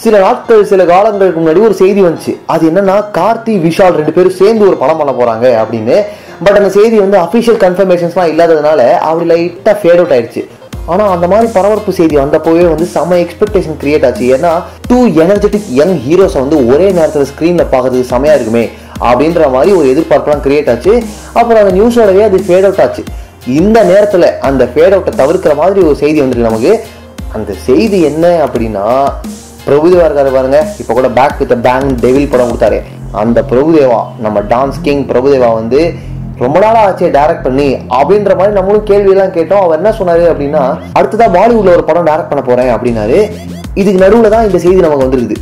சில நாட்கள் சில காலங்களுக்கு முன்னாடி ஒரு செய்தி வந்துச்சு. அது என்னன்னா, கார்த்தி விஷால் 2 பேரும் சேர்ந்து ஒரு படம் பண்ண போறாங்க அப்படின்னு. பட் அந்த செய்தி வந்து அஃபிஷியல் கன்ஃபர்மேஷன்ஸ்லாம் இல்லாததுனால அப்படி லைட்டா ஃபேட் அவுட் ஆயிடுச்சு. ஆனா அந்த மாதிரி பரபரப்பு செய்தி வந்தப்போவே வந்து செம எக்ஸ்பெக்டேஷன் கிரியேட் ஆச்சு. ஏன்னா 2 எனர்ஜெட்டிக் யங் ஹீரோஸை வந்து ஒரே நேரத்தில் ஸ்க்ரீன்ல பார்க்கறதுக்கு செமையா இருக்குமே அப்படின்ற மாதிரி ஒரு எதிர்பார்ப்புலாம் கிரியேட் ஆச்சு. அப்புறம் அந்த நியூஸோடவே அது ஃபேட் அவுட் ஆச்சு. இந்த நேரத்தில் அந்த ஃபேட் அவுட்டை தவிர்க்கிற மாதிரி ஒரு செய்தி வந்துருக்கு நமக்கு. அந்த செய்தி என்ன அப்படின்னா, பிரபுதேவா இருக்காரு பாருங்க, இப்போ கூட பேக் வித் பேங் டெவில் படம் கொடுத்தாரு. அந்த பிரபுதேவா, நம்ம டான்ஸ் கிங் பிரபுதேவா வந்து ரொம்ப நாளா ஆச்சு டைரக்ட் பண்ணி அப்படின்ற மாதிரி நம்மளும் கேள்வியெல்லாம் கேட்டோம். அவர் என்ன சொன்னாரு அப்படின்னா, அடுத்ததான் பாலிவுட்ல ஒரு படம் டைரக்ட் பண்ண போறேன் அப்படின்னாரு. இதுக்கு நடுவில் தான் இந்த செய்தி நமக்கு வந்துருக்குது.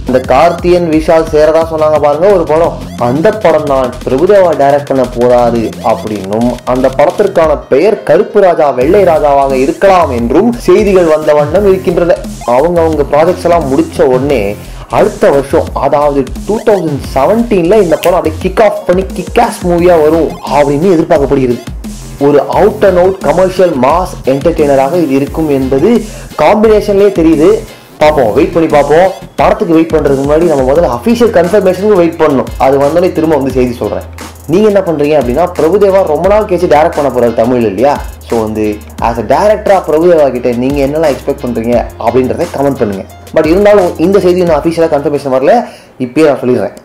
இந்த கார்த்தியன் விஷால் சேரதா சொன்னாங்க பாருங்க ஒரு படம், அந்த படம் தான் பிரபுதேவா டைரக்ட் பண்ண போறாரு அப்படின்னும், அந்த படத்திற்கான பெயர் கருப்பு ராஜா வெள்ளை ராஜாவாக இருக்கலாம் என்றும் செய்திகள் வந்த வண்ணம் இருக்கின்றன. அவங்க ப்ராஜெக்ட்ஸ் எல்லாம் முடிச்ச உடனே அடுத்த வருஷம், அதாவது 2017 இந்த படம் அப்படியே கிக் ஆஃப் பண்ணி கிக்-ஆஸ் மூவியா வரும் அப்படின்னு எதிர்பார்க்கப்படுகிறது. ஒரு out and out commercial mass என்டர்டெய்னராக இது இருக்கும் என்பது காம்பினேஷன்லேயே தெரியுது. பார்ப்போம், வெயிட் பண்ணி பார்ப்போம். படத்துக்கு வெயிட் பண்ணுறதுக்கு முன்னாடி நம்ம முதல்ல அஃபிஷியல் கன்ஃபர்மேஷனுக்கு வெயிட் பண்ணணும். அது வந்தோடனே திரும்ப வந்து செய்தி சொல்கிறேன். நீங்கள் என்ன பண்ணுறீங்க அப்படின்னா, பிரபுதேவா ரொம்ப நாள் கழிச்சு டைரக்ட் பண்ண போகிறார் தமிழ் இல்லையா? ஸோ வந்து ஆஸ் அ டைரக்டராக பிரபுதேவா கிட்ட நீங்கள் என்னெல்லாம் எக்ஸ்பெக்ட் பண்ணுறீங்க அப்படின்றத கமெண்ட் பண்ணுங்கள். பட் இருந்தாலும் இந்த செய்தி இன்னும் அஃபிஷியலாக கன்ஃபர்மேஷன் வரல, இப்பயே நான் சொல்லிடுறேன்.